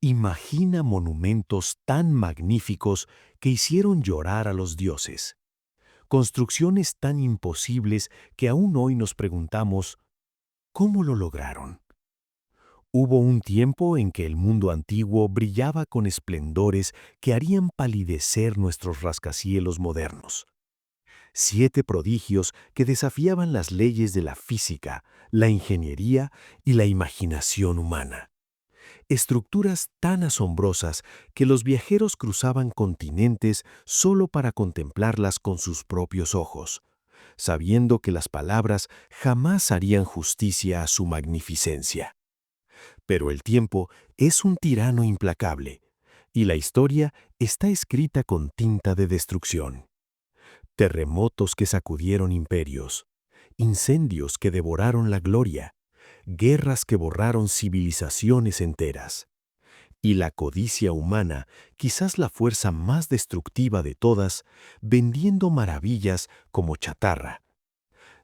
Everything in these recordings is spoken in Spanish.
Imagina monumentos tan magníficos que hicieron llorar a los dioses. Construcciones tan imposibles que aún hoy nos preguntamos, ¿cómo lo lograron? Hubo un tiempo en que el mundo antiguo brillaba con esplendores que harían palidecer nuestros rascacielos modernos. 7 prodigios que desafiaban las leyes de la física, la ingeniería y la imaginación humana. Estructuras tan asombrosas que los viajeros cruzaban continentes solo para contemplarlas con sus propios ojos, sabiendo que las palabras jamás harían justicia a su magnificencia. Pero el tiempo es un tirano implacable, y la historia está escrita con tinta de destrucción. Terremotos que sacudieron imperios, incendios que devoraron la gloria, guerras que borraron civilizaciones enteras. Y la codicia humana, quizás la fuerza más destructiva de todas, vendiendo maravillas como chatarra.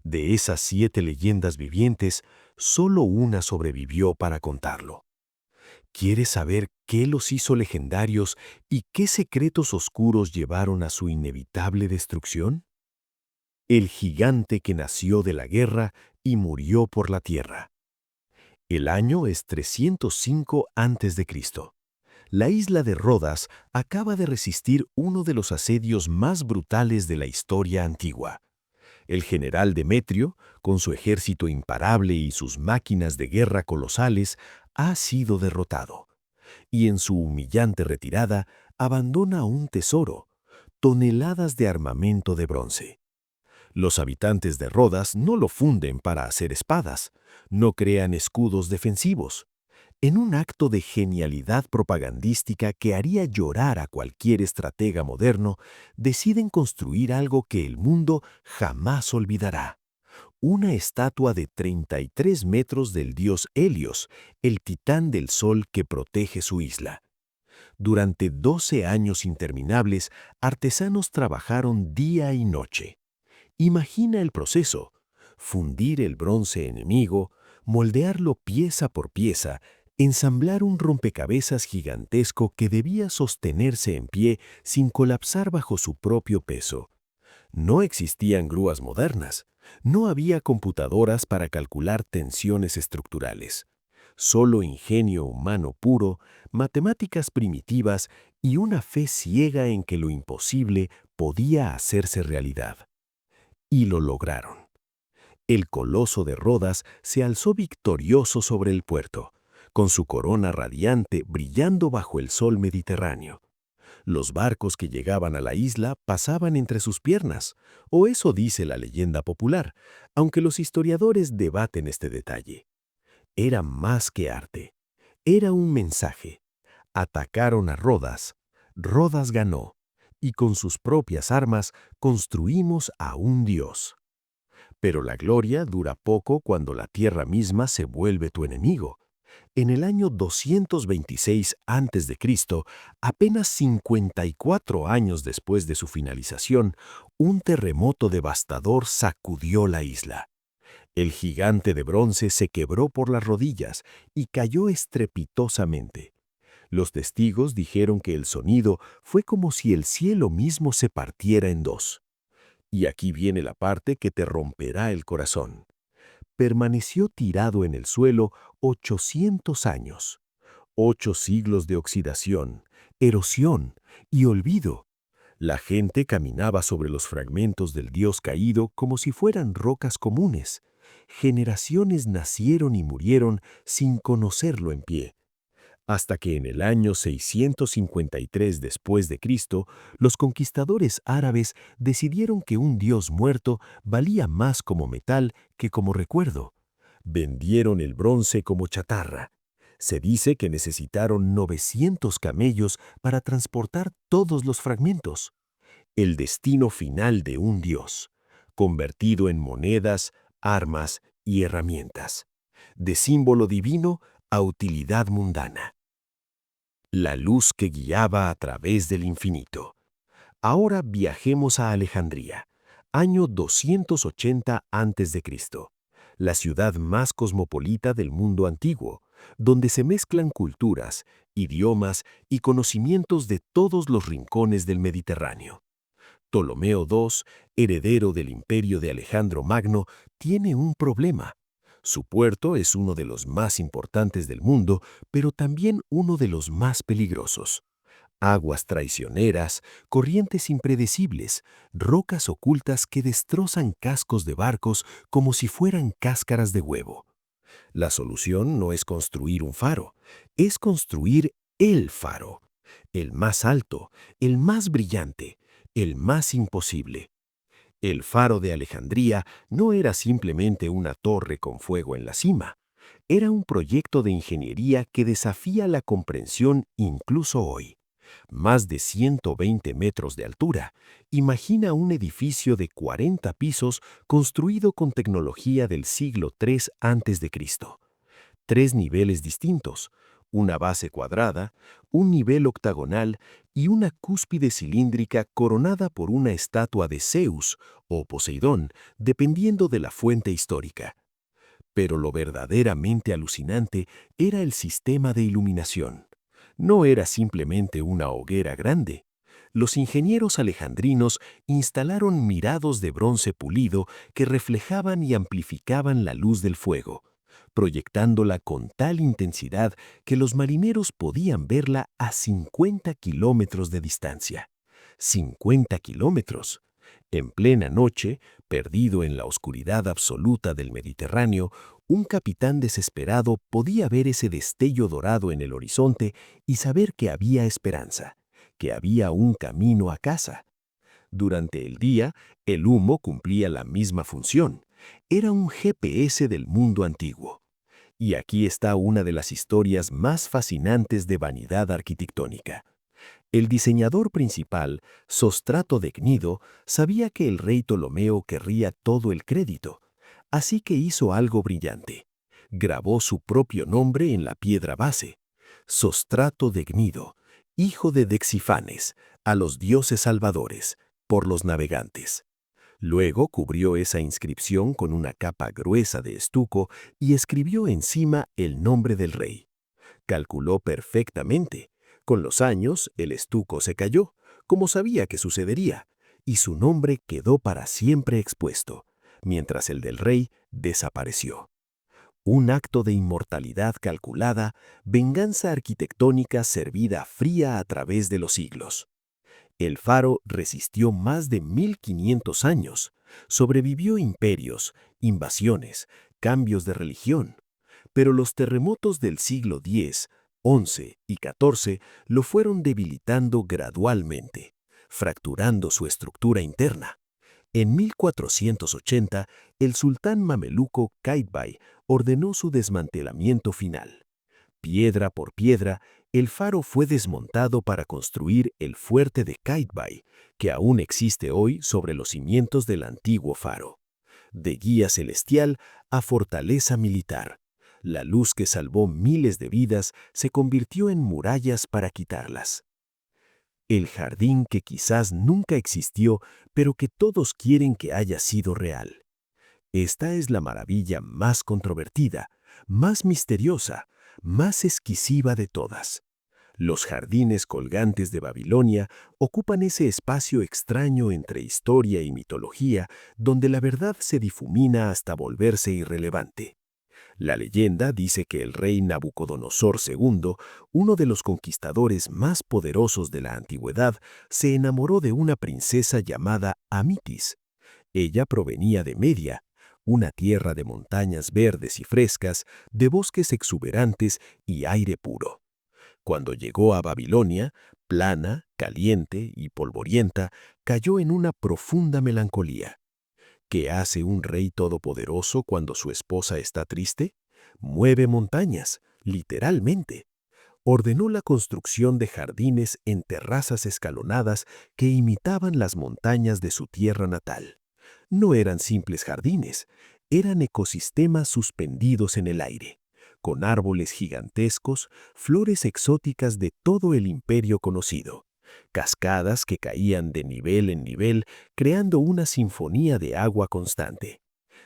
De esas 7 leyendas vivientes, solo una sobrevivió para contarlo. ¿Quieres saber qué los hizo legendarios y qué secretos oscuros llevaron a su inevitable destrucción? El gigante que nació de la guerra y murió por la tierra. El año es 305 a.C. La isla de Rodas acaba de resistir uno de los asedios más brutales de la historia antigua. El general Demetrio, con su ejército imparable y sus máquinas de guerra colosales, ha sido derrotado. Y en su humillante retirada abandona un tesoro, toneladas de armamento de bronce. Los habitantes de Rodas no lo funden para hacer espadas, no crean escudos defensivos. En un acto de genialidad propagandística que haría llorar a cualquier estratega moderno, deciden construir algo que el mundo jamás olvidará. Una estatua de 33 metros del dios Helios, el titán del sol que protege su isla. Durante 12 años interminables, artesanos trabajaron día y noche. Imagina el proceso: fundir el bronce enemigo, moldearlo pieza por pieza, ensamblar un rompecabezas gigantesco que debía sostenerse en pie sin colapsar bajo su propio peso. No existían grúas modernas, no había computadoras para calcular tensiones estructurales. Solo ingenio humano puro, matemáticas primitivas y una fe ciega en que lo imposible podía hacerse realidad. Y lo lograron. El coloso de Rodas se alzó victorioso sobre el puerto, con su corona radiante brillando bajo el sol mediterráneo. Los barcos que llegaban a la isla pasaban entre sus piernas, o eso dice la leyenda popular, aunque los historiadores debaten este detalle. Era más que arte. Era un mensaje. Atacaron a Rodas. Rodas ganó. Y con sus propias armas construimos a un dios. Pero la gloria dura poco cuando la tierra misma se vuelve tu enemigo. En el año 226 a.C., apenas 54 años después de su finalización, un terremoto devastador sacudió la isla. El gigante de bronce se quebró por las rodillas y cayó estrepitosamente. Los testigos dijeron que el sonido fue como si el cielo mismo se partiera en dos. Y aquí viene la parte que te romperá el corazón. Permaneció tirado en el suelo 800 años. 8 siglos de oxidación, erosión y olvido. La gente caminaba sobre los fragmentos del dios caído como si fueran rocas comunes. Generaciones nacieron y murieron sin conocerlo en pie. Hasta que en el año 653 después de Cristo, los conquistadores árabes decidieron que un dios muerto valía más como metal que como recuerdo. Vendieron el bronce como chatarra. Se dice que necesitaron 900 camellos para transportar todos los fragmentos. El destino final de un dios, convertido en monedas, armas y herramientas. De símbolo divino a utilidad mundana. La luz que guiaba a través del infinito. Ahora viajemos a Alejandría, año 280 a.C., la ciudad más cosmopolita del mundo antiguo, donde se mezclan culturas, idiomas y conocimientos de todos los rincones del Mediterráneo. Ptolomeo II, heredero del imperio de Alejandro Magno, tiene un problema. Su puerto es uno de los más importantes del mundo, pero también uno de los más peligrosos. Aguas traicioneras, corrientes impredecibles, rocas ocultas que destrozan cascos de barcos como si fueran cáscaras de huevo. La solución no es construir un faro, es construir el faro, el más alto, el más brillante, el más imposible. El faro de Alejandría no era simplemente una torre con fuego en la cima, era un proyecto de ingeniería que desafía la comprensión incluso hoy. Más de 120 metros de altura. Imagina un edificio de 40 pisos construido con tecnología del siglo III a.C. Tres niveles distintos, una base cuadrada, un nivel octagonal y una cúspide cilíndrica coronada por una estatua de Zeus o Poseidón, dependiendo de la fuente histórica. Pero lo verdaderamente alucinante era el sistema de iluminación. No era simplemente una hoguera grande. Los ingenieros alejandrinos instalaron mirados de bronce pulido que reflejaban y amplificaban la luz del fuego, proyectándola con tal intensidad que los marineros podían verla a 50 kilómetros de distancia. 50 kilómetros. En plena noche, perdido en la oscuridad absoluta del Mediterráneo, un capitán desesperado podía ver ese destello dorado en el horizonte y saber que había esperanza, que había un camino a casa. Durante el día, el humo cumplía la misma función. Era un GPS del mundo antiguo. Y aquí está una de las historias más fascinantes de vanidad arquitectónica. El diseñador principal, Sostrato de Cnido, sabía que el rey Ptolomeo querría todo el crédito, así que hizo algo brillante. Grabó su propio nombre en la piedra base. Sostrato de Cnido, hijo de Dexifanes, a los dioses salvadores, por los navegantes. Luego cubrió esa inscripción con una capa gruesa de estuco y escribió encima el nombre del rey. Calculó perfectamente. Con los años, el estuco se cayó, como sabía que sucedería, y su nombre quedó para siempre expuesto, mientras el del rey desapareció. Un acto de inmortalidad calculada, venganza arquitectónica servida fría a través de los siglos. El faro resistió más de 1500 años, sobrevivió imperios, invasiones, cambios de religión, pero los terremotos del siglo X, XI y XIV lo fueron debilitando gradualmente, fracturando su estructura interna. En 1480, el sultán mameluco Qaitbay ordenó su desmantelamiento final. Piedra por piedra, el faro fue desmontado para construir el fuerte de Qaitbay, que aún existe hoy sobre los cimientos del antiguo faro. De guía celestial a fortaleza militar, la luz que salvó miles de vidas se convirtió en murallas para quitarlas. El jardín que quizás nunca existió, pero que todos quieren que haya sido real. Esta es la maravilla más controvertida, más misteriosa, más exquisiva de todas. Los jardines colgantes de Babilonia ocupan ese espacio extraño entre historia y mitología, donde la verdad se difumina hasta volverse irrelevante. La leyenda dice que el rey Nabucodonosor II, uno de los conquistadores más poderosos de la antigüedad, se enamoró de una princesa llamada Amitis. Ella provenía de Media, una tierra de montañas verdes y frescas, de bosques exuberantes y aire puro. Cuando llegó a Babilonia, plana, caliente y polvorienta, cayó en una profunda melancolía. ¿Qué hace un rey todopoderoso cuando su esposa está triste? Mueve montañas, literalmente. Ordenó la construcción de jardines en terrazas escalonadas que imitaban las montañas de su tierra natal. No eran simples jardines, eran ecosistemas suspendidos en el aire, con árboles gigantescos, flores exóticas de todo el imperio conocido, cascadas que caían de nivel en nivel, creando una sinfonía de agua constante.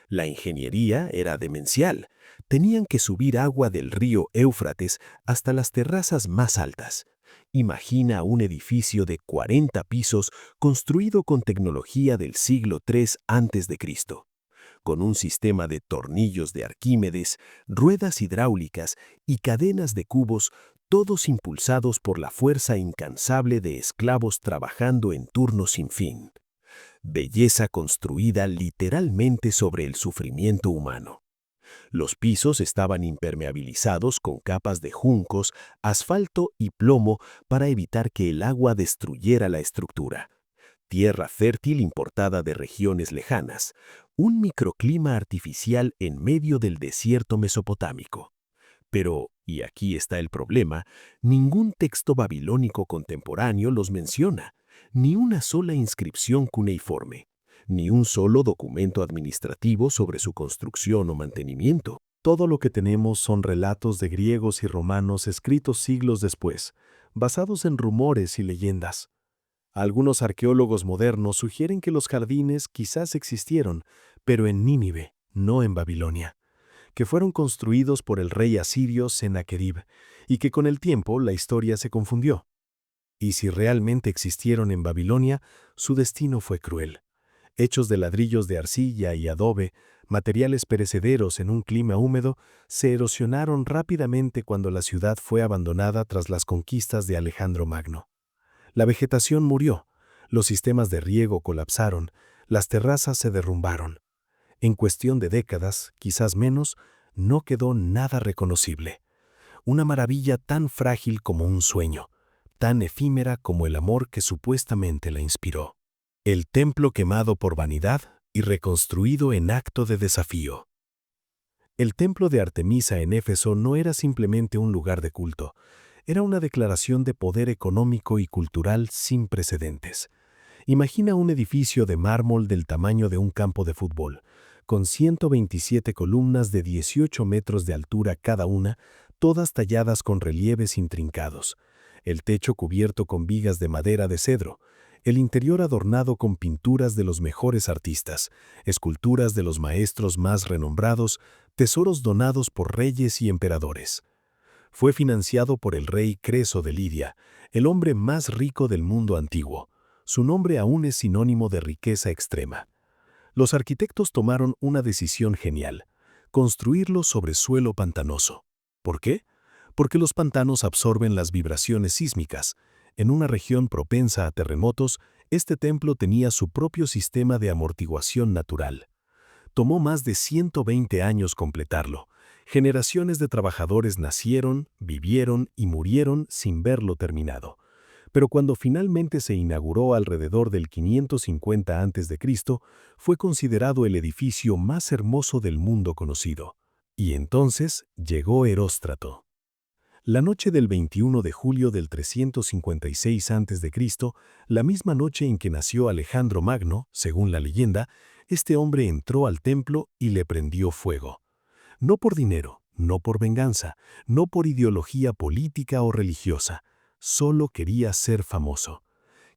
La ingeniería era demencial. Tenían que subir agua del río Éufrates hasta las terrazas más altas. Imagina un edificio de 40 pisos construido con tecnología del siglo III a.C., con un sistema de tornillos de Arquímedes, ruedas hidráulicas y cadenas de cubos, todos impulsados por la fuerza incansable de esclavos trabajando en turnos sin fin. Belleza construida literalmente sobre el sufrimiento humano. Los pisos estaban impermeabilizados con capas de juncos, asfalto y plomo para evitar que el agua destruyera la estructura. Tierra fértil importada de regiones lejanas, un microclima artificial en medio del desierto mesopotámico. Pero, y aquí está el problema, ningún texto babilónico contemporáneo los menciona, ni una sola inscripción cuneiforme, ni un solo documento administrativo sobre su construcción o mantenimiento. Todo lo que tenemos son relatos de griegos y romanos escritos siglos después, basados en rumores y leyendas. Algunos arqueólogos modernos sugieren que los jardines quizás existieron, pero en Nínive, no en Babilonia, que fueron construidos por el rey asirio Sennacherib, y que con el tiempo la historia se confundió. Y si realmente existieron en Babilonia, su destino fue cruel. Hechos de ladrillos de arcilla y adobe, materiales perecederos en un clima húmedo, se erosionaron rápidamente cuando la ciudad fue abandonada tras las conquistas de Alejandro Magno. La vegetación murió, los sistemas de riego colapsaron, las terrazas se derrumbaron. En cuestión de décadas, quizás menos, no quedó nada reconocible. Una maravilla tan frágil como un sueño, tan efímera como el amor que supuestamente la inspiró. El templo quemado por vanidad y reconstruido en acto de desafío. El templo de Artemisa en Éfeso no era simplemente un lugar de culto, era una declaración de poder económico y cultural sin precedentes. Imagina un edificio de mármol del tamaño de un campo de fútbol, con 127 columnas de 18 metros de altura cada una, todas talladas con relieves intrincados, el techo cubierto con vigas de madera de cedro, el interior adornado con pinturas de los mejores artistas, esculturas de los maestros más renombrados, tesoros donados por reyes y emperadores. Fue financiado por el rey Creso de Lidia, el hombre más rico del mundo antiguo. Su nombre aún es sinónimo de riqueza extrema. Los arquitectos tomaron una decisión genial: construirlo sobre suelo pantanoso. ¿Por qué? Porque los pantanos absorben las vibraciones sísmicas. En una región propensa a terremotos, este templo tenía su propio sistema de amortiguación natural. Tomó más de 120 años completarlo. Generaciones de trabajadores nacieron, vivieron y murieron sin verlo terminado. Pero cuando finalmente se inauguró alrededor del 550 a.C., fue considerado el edificio más hermoso del mundo conocido. Y entonces llegó Eróstrato. La noche del 21 de julio del 356 a.C., la misma noche en que nació Alejandro Magno, según la leyenda, este hombre entró al templo y le prendió fuego. No por dinero, no por venganza, no por ideología política o religiosa. Solo quería ser famoso.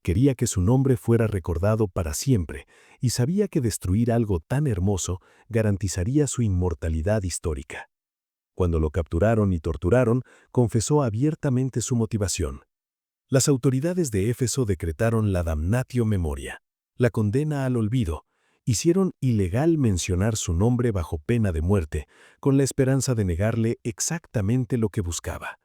Quería que su nombre fuera recordado para siempre, y sabía que destruir algo tan hermoso garantizaría su inmortalidad histórica. Cuando lo capturaron y torturaron, confesó abiertamente su motivación. Las autoridades de Éfeso decretaron la damnatio memoria, la condena al olvido. Hicieron ilegal mencionar su nombre bajo pena de muerte, con la esperanza de negarle exactamente lo que buscaba.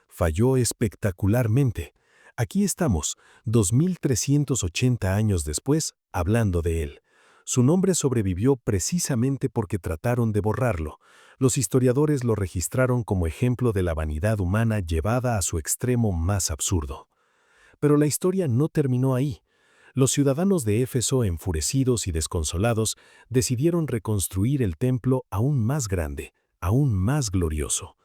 Falló espectacularmente. Aquí estamos, 2380 años después, hablando de él. Su nombre sobrevivió precisamente porque trataron de borrarlo. Los historiadores lo registraron como ejemplo de la vanidad humana llevada a su extremo más absurdo. Pero la historia no terminó ahí. Los ciudadanos de Éfeso, enfurecidos y desconsolados, decidieron reconstruir el templo aún más grande, aún más glorioso.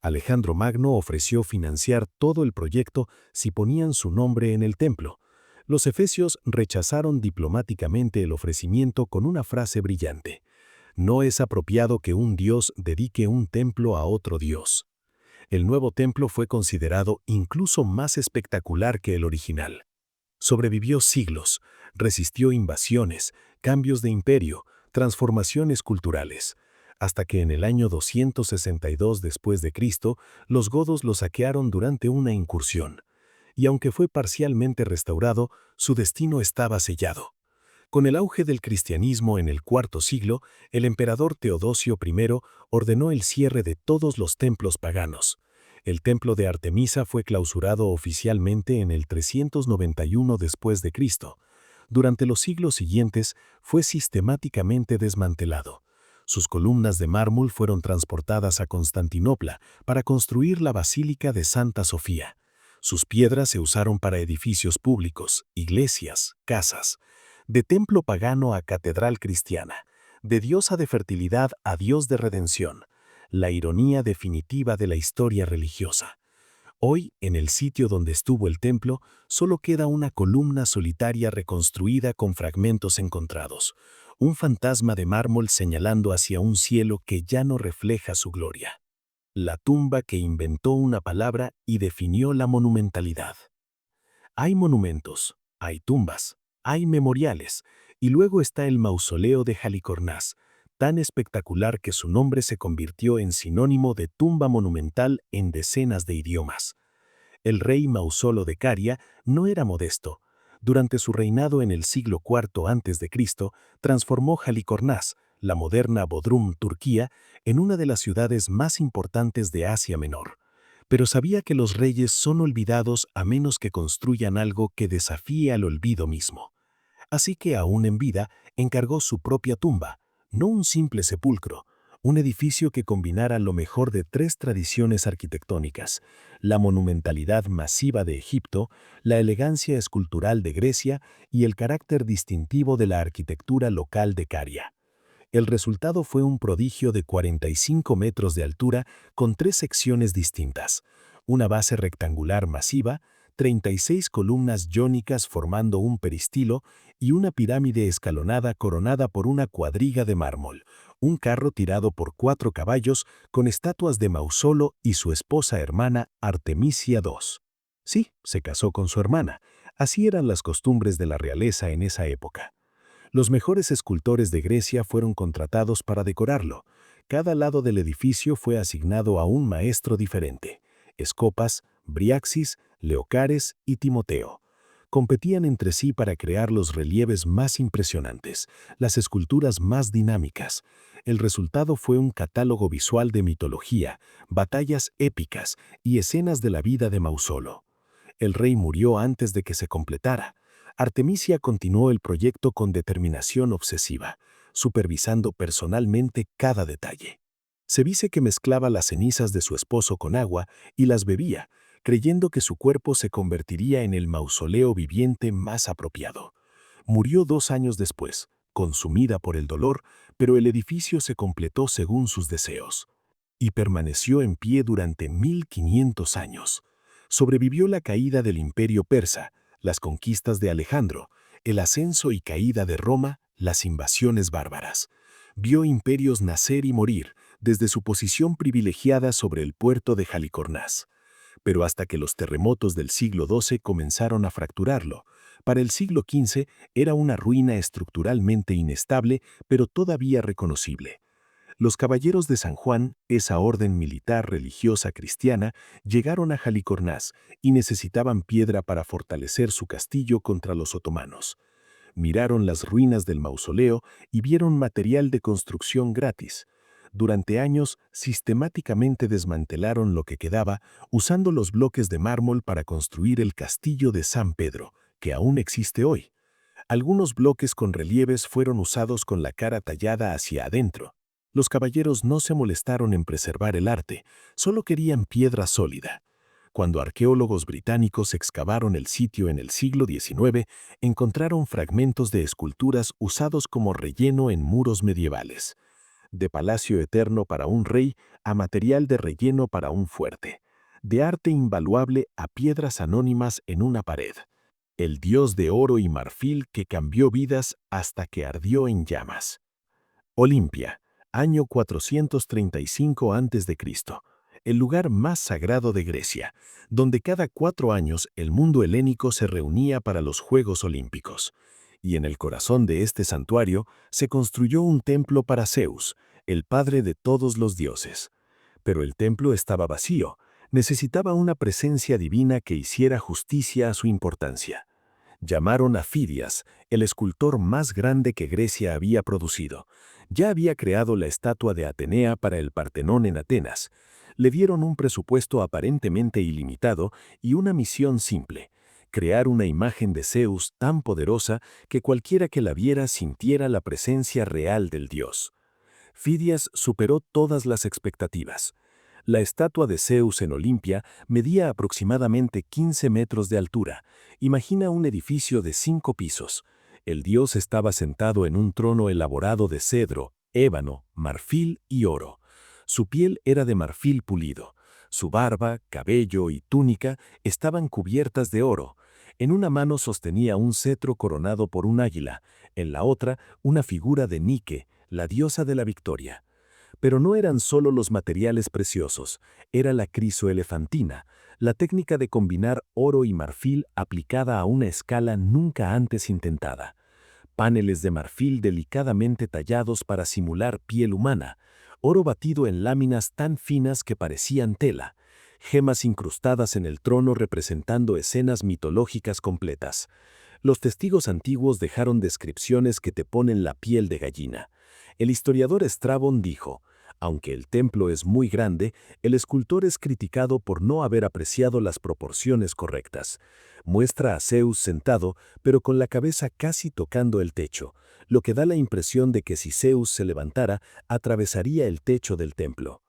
Alejandro Magno ofreció financiar todo el proyecto si ponían su nombre en el templo. Los efesios rechazaron diplomáticamente el ofrecimiento con una frase brillante: «No es apropiado que un dios dedique un templo a otro dios». El nuevo templo fue considerado incluso más espectacular que el original. Sobrevivió siglos, resistió invasiones, cambios de imperio, Transformaciones culturales. Hasta que en el año 262 después de Cristo, los godos lo saquearon durante una incursión. Y aunque fue parcialmente restaurado, su destino estaba sellado. Con el auge del cristianismo en el IV siglo, el emperador Teodosio I ordenó el cierre de todos los templos paganos. El templo de Artemisa fue clausurado oficialmente en el 391 después de Cristo. Durante los siglos siguientes fue sistemáticamente desmantelado. Sus columnas de mármol fueron transportadas a Constantinopla para construir la Basílica de Santa Sofía. Sus piedras se usaron para edificios públicos, iglesias, casas. De templo pagano a catedral cristiana, de diosa de fertilidad a dios de redención, la ironía definitiva de la historia religiosa. Hoy, en el sitio donde estuvo el templo, solo queda una columna solitaria reconstruida con fragmentos encontrados, un fantasma de mármol señalando hacia un cielo que ya no refleja su gloria. La tumba que inventó una palabra y definió la monumentalidad. Hay monumentos, hay tumbas, hay memoriales, y luego está el mausoleo de Halicarnás, tan espectacular que su nombre se convirtió en sinónimo de tumba monumental en decenas de idiomas. El rey Mausolo de Caria no era modesto. Durante su reinado en el siglo IV a.C., transformó Halicarnás, la moderna Bodrum, Turquía, en una de las ciudades más importantes de Asia Menor. Pero sabía que los reyes son olvidados a menos que construyan algo que desafíe al olvido mismo. Así que, aún en vida, encargó su propia tumba, no un simple sepulcro, un edificio que combinara lo mejor de tres tradiciones arquitectónicas: la monumentalidad masiva de Egipto, la elegancia escultural de Grecia y el carácter distintivo de la arquitectura local de Caria. El resultado fue un prodigio de 45 metros de altura con tres secciones distintas: una base rectangular masiva, 36 columnas jónicas formando un peristilo y una pirámide escalonada coronada por una cuadriga de mármol, un carro tirado por 4 caballos con estatuas de Mausolo y su esposa hermana Artemisia II. Sí, se casó con su hermana. Así eran las costumbres de la realeza en esa época. Los mejores escultores de Grecia fueron contratados para decorarlo. Cada lado del edificio fue asignado a un maestro diferente: Escopas, Briaxis, Leocares y Timoteo. Competían entre sí para crear los relieves más impresionantes, las esculturas más dinámicas. El resultado fue un catálogo visual de mitología, batallas épicas y escenas de la vida de Mausolo. El rey murió antes de que se completara. Artemisia continuó el proyecto con determinación obsesiva, supervisando personalmente cada detalle. Se dice que mezclaba las cenizas de su esposo con agua y las bebía, creyendo que su cuerpo se convertiría en el mausoleo viviente más apropiado. Murió 2 años después, consumida por el dolor, pero el edificio se completó según sus deseos. Y permaneció en pie durante 1500 años. Sobrevivió la caída del Imperio Persa, las conquistas de Alejandro, el ascenso y caída de Roma, las invasiones bárbaras. Vio imperios nacer y morir desde su posición privilegiada sobre el puerto de Halicarnás. Pero hasta que los terremotos del siglo XII comenzaron a fracturarlo. Para el siglo XV era una ruina estructuralmente inestable, pero todavía reconocible. Los caballeros de San Juan, esa orden militar religiosa cristiana, llegaron a Halicarnás y necesitaban piedra para fortalecer su castillo contra los otomanos. Miraron las ruinas del mausoleo y vieron material de construcción gratis. Durante años, sistemáticamente desmantelaron lo que quedaba, usando los bloques de mármol para construir el castillo de San Pedro, que aún existe hoy. Algunos bloques con relieves fueron usados con la cara tallada hacia adentro. Los caballeros no se molestaron en preservar el arte, solo querían piedra sólida. Cuando arqueólogos británicos excavaron el sitio en el siglo XIX, encontraron fragmentos de esculturas usados como relleno en muros medievales. De palacio eterno para un rey a material de relleno para un fuerte. De arte invaluable a piedras anónimas en una pared. El dios de oro y marfil que cambió vidas hasta que ardió en llamas. Olimpia, año 435 a.C., el lugar más sagrado de Grecia, donde cada 4 años el mundo helénico se reunía para los Juegos Olímpicos. Y en el corazón de este santuario se construyó un templo para Zeus, el padre de todos los dioses. Pero el templo estaba vacío, necesitaba una presencia divina que hiciera justicia a su importancia. Llamaron a Fidias, el escultor más grande que Grecia había producido. Ya había creado la estatua de Atenea para el Partenón en Atenas. Le dieron un presupuesto aparentemente ilimitado y una misión simple: crear una imagen de Zeus tan poderosa que cualquiera que la viera sintiera la presencia real del dios. Fidias superó todas las expectativas. La estatua de Zeus en Olimpia medía aproximadamente 15 metros de altura. Imagina un edificio de 5 pisos. El dios estaba sentado en un trono elaborado de cedro, ébano, marfil y oro. Su piel era de marfil pulido. Su barba, cabello y túnica estaban cubiertas de oro. En una mano sostenía un cetro coronado por un águila, en la otra una figura de Nike, la diosa de la victoria. Pero no eran solo los materiales preciosos, era la crisoelefantina, la técnica de combinar oro y marfil aplicada a una escala nunca antes intentada. Paneles de marfil delicadamente tallados para simular piel humana, oro batido en láminas tan finas que parecían tela, gemas incrustadas en el trono representando escenas mitológicas completas. Los testigos antiguos dejaron descripciones que te ponen la piel de gallina. El historiador Estrabón dijo: aunque el templo es muy grande, el escultor es criticado por no haber apreciado las proporciones correctas. Muestra a Zeus sentado, pero con la cabeza casi tocando el techo, lo que da la impresión de que si Zeus se levantara, atravesaría el techo del templo.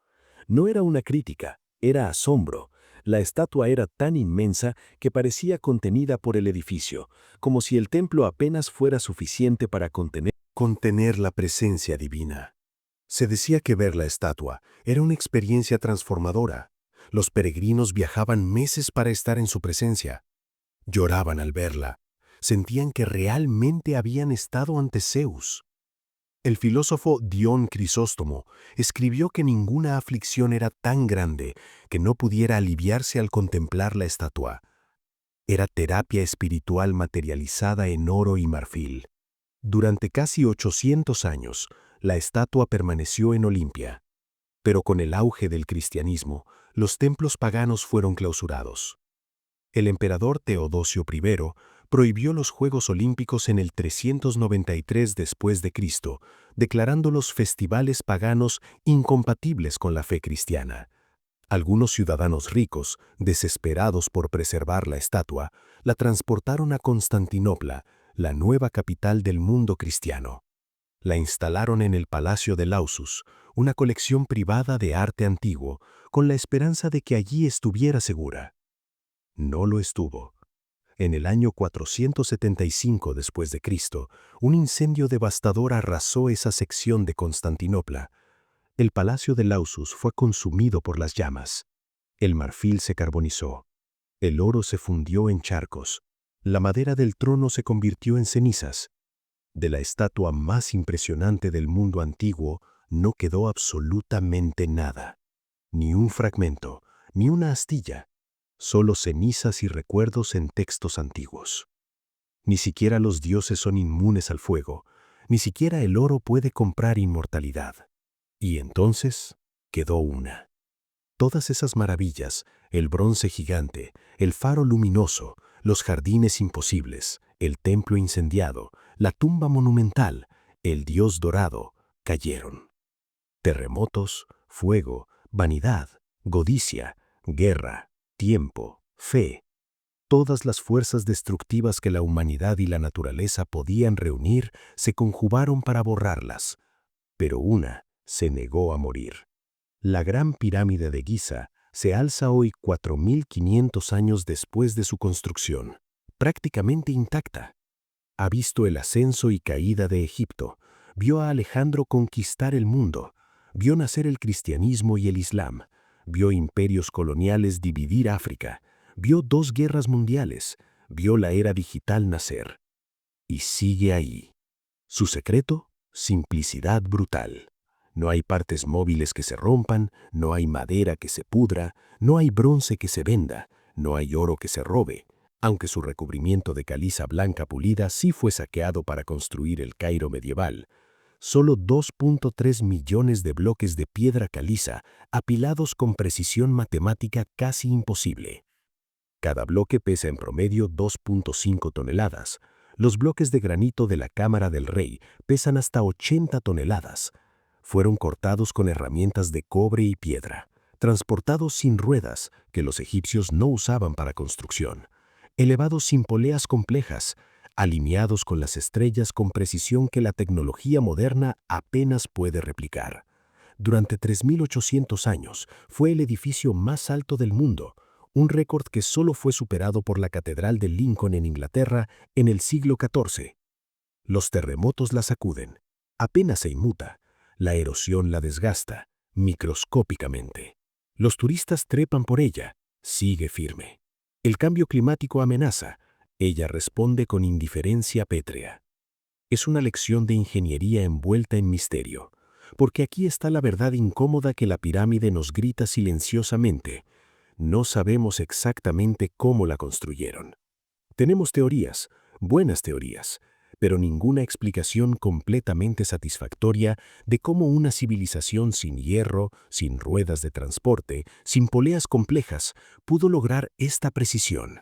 No era una crítica, era asombro. La estatua era tan inmensa que parecía contenida por el edificio, como si el templo apenas fuera suficiente para contener la presencia divina. Se decía que ver la estatua era una experiencia transformadora. Los peregrinos viajaban meses para estar en su presencia. Lloraban al verla. Sentían que realmente habían estado ante Zeus. El filósofo Dion Crisóstomo escribió que ninguna aflicción era tan grande que no pudiera aliviarse al contemplar la estatua. Era terapia espiritual materializada en oro y marfil. Durante casi 800 años, la estatua permaneció en Olimpia. Pero con el auge del cristianismo, los templos paganos fueron clausurados. El emperador Teodosio I prohibió los Juegos Olímpicos en el 393 después de Cristo, declarando los festivales paganos incompatibles con la fe cristiana. Algunos ciudadanos ricos, desesperados por preservar la estatua, la transportaron a Constantinopla, la nueva capital del mundo cristiano. La instalaron en el Palacio de Lausus, una colección privada de arte antiguo, con la esperanza de que allí estuviera segura. No lo estuvo. En el año 475 después de Cristo, un incendio devastador arrasó esa sección de Constantinopla. El Palacio de Lausus fue consumido por las llamas. El marfil se carbonizó. El oro se fundió en charcos. La madera del trono se convirtió en cenizas. De la estatua más impresionante del mundo antiguo no quedó absolutamente nada. Ni un fragmento, ni una astilla. Solo cenizas y recuerdos en textos antiguos. Ni siquiera los dioses son inmunes al fuego, ni siquiera el oro puede comprar inmortalidad. Y entonces quedó una. Todas esas maravillas, el bronce gigante, el faro luminoso, los jardines imposibles, el templo incendiado, la tumba monumental, el dios dorado, cayeron. Terremotos, fuego, vanidad, codicia, guerra, tiempo, fe. Todas las fuerzas destructivas que la humanidad y la naturaleza podían reunir se conjugaron para borrarlas, pero una se negó a morir. La Gran Pirámide de Giza se alza hoy 4.500 años después de su construcción, prácticamente intacta. Ha visto el ascenso y caída de Egipto, vio a Alejandro conquistar el mundo, vio nacer el cristianismo y el islam, vio imperios coloniales dividir África, vio 2 guerras mundiales, vio la era digital nacer. Y sigue ahí. Su secreto: simplicidad brutal. No hay partes móviles que se rompan, no hay madera que se pudra, no hay bronce que se venda, no hay oro que se robe. Aunque su recubrimiento de caliza blanca pulida sí fue saqueado para construir el Cairo medieval, solo 2.3 millones de bloques de piedra caliza apilados con precisión matemática casi imposible. Cada bloque pesa en promedio 2.5 toneladas. Los bloques de granito de la Cámara del Rey pesan hasta 80 toneladas. Fueron cortados con herramientas de cobre y piedra, transportados sin ruedas que los egipcios no usaban para construcción, elevados sin poleas complejas, alineados con las estrellas con precisión que la tecnología moderna apenas puede replicar. Durante 3.800 años fue el edificio más alto del mundo, un récord que solo fue superado por la Catedral de Lincoln en Inglaterra en el siglo XIV. Los terremotos la sacuden, apenas se inmuta, la erosión la desgasta, microscópicamente. Los turistas trepan por ella, sigue firme. El cambio climático amenaza, ella responde con indiferencia pétrea. Es una lección de ingeniería envuelta en misterio, porque aquí está la verdad incómoda que la pirámide nos grita silenciosamente. No sabemos exactamente cómo la construyeron. Tenemos teorías, buenas teorías, pero ninguna explicación completamente satisfactoria de cómo una civilización sin hierro, sin ruedas de transporte, sin poleas complejas, pudo lograr esta precisión.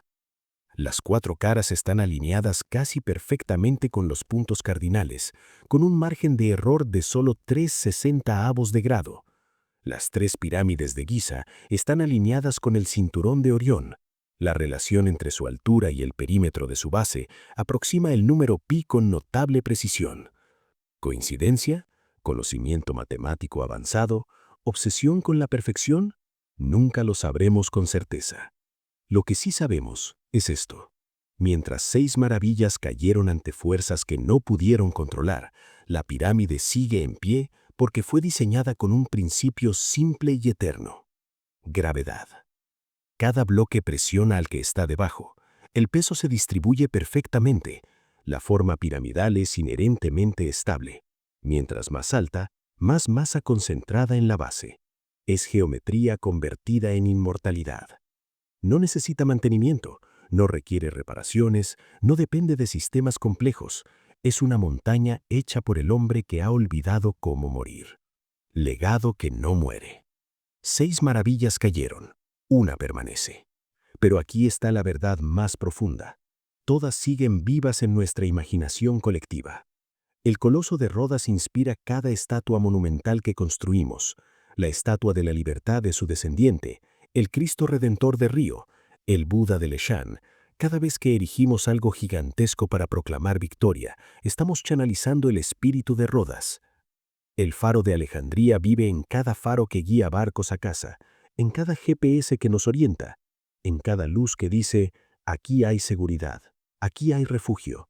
Las 4 caras están alineadas casi perfectamente con los puntos cardinales, con un margen de error de solo 3/60 de grado. Las 3 pirámides de Giza están alineadas con el cinturón de Orión. La relación entre su altura y el perímetro de su base aproxima el número pi con notable precisión. ¿Coincidencia? ¿Conocimiento matemático avanzado? ¿Obsesión con la perfección? Nunca lo sabremos con certeza. Lo que sí sabemos es esto. Mientras 6 maravillas cayeron ante fuerzas que no pudieron controlar, la pirámide sigue en pie porque fue diseñada con un principio simple y eterno: gravedad. Cada bloque presiona al que está debajo. El peso se distribuye perfectamente. La forma piramidal es inherentemente estable. Mientras más alta, más masa concentrada en la base. Es geometría convertida en inmortalidad. No necesita mantenimiento, no requiere reparaciones, no depende de sistemas complejos. Es una montaña hecha por el hombre que ha olvidado cómo morir. Legado que no muere. 6 maravillas cayeron, una permanece. Pero aquí está la verdad más profunda. Todas siguen vivas en nuestra imaginación colectiva. El coloso de Rodas inspira cada estatua monumental que construimos, la estatua de la libertad de su descendiente, el Cristo Redentor de Río, el Buda de Leshan. Cada vez que erigimos algo gigantesco para proclamar victoria, estamos canalizando el espíritu de Rodas. El faro de Alejandría vive en cada faro que guía barcos a casa, en cada GPS que nos orienta, en cada luz que dice: aquí hay seguridad, aquí hay refugio.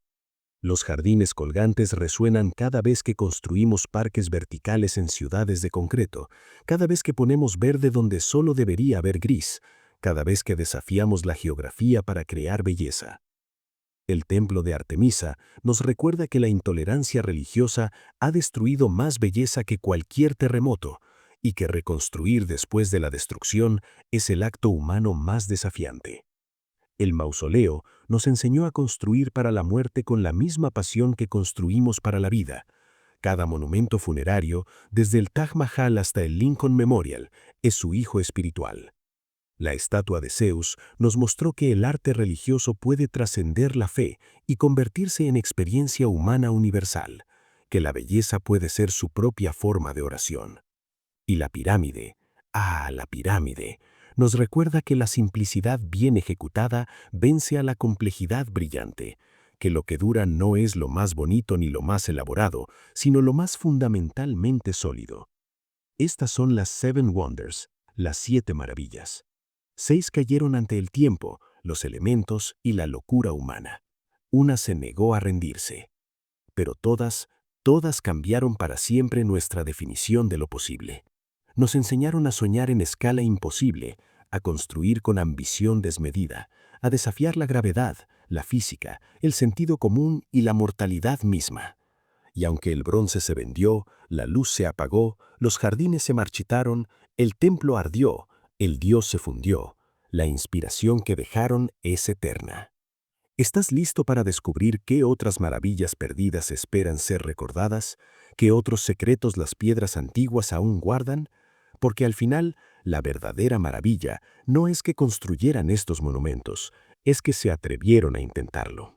Los jardines colgantes resuenan cada vez que construimos parques verticales en ciudades de concreto, cada vez que ponemos verde donde solo debería haber gris, cada vez que desafiamos la geografía para crear belleza. El templo de Artemisa nos recuerda que la intolerancia religiosa ha destruido más belleza que cualquier terremoto, y que reconstruir después de la destrucción es el acto humano más desafiante. El mausoleo nos enseñó a construir para la muerte con la misma pasión que construimos para la vida. Cada monumento funerario, desde el Taj Mahal hasta el Lincoln Memorial, es su hijo espiritual. La estatua de Zeus nos mostró que el arte religioso puede trascender la fe y convertirse en experiencia humana universal, que la belleza puede ser su propia forma de oración. Y la pirámide, la pirámide, nos recuerda que la simplicidad bien ejecutada vence a la complejidad brillante, que lo que dura no es lo más bonito ni lo más elaborado, sino lo más fundamentalmente sólido. Estas son las Seven Wonders, las 7 maravillas. 6 cayeron ante el tiempo, los elementos y la locura humana. Una se negó a rendirse. Pero todas cambiaron para siempre nuestra definición de lo posible. Nos enseñaron a soñar en escala imposible, a construir con ambición desmedida, a desafiar la gravedad, la física, el sentido común y la mortalidad misma. Y aunque el bronce se vendió, la luz se apagó, los jardines se marchitaron, el templo ardió, el Dios se fundió, la inspiración que dejaron es eterna. ¿Estás listo para descubrir qué otras maravillas perdidas esperan ser recordadas? ¿Qué otros secretos las piedras antiguas aún guardan? Porque al final, la verdadera maravilla no es que construyeran estos monumentos, es que se atrevieron a intentarlo.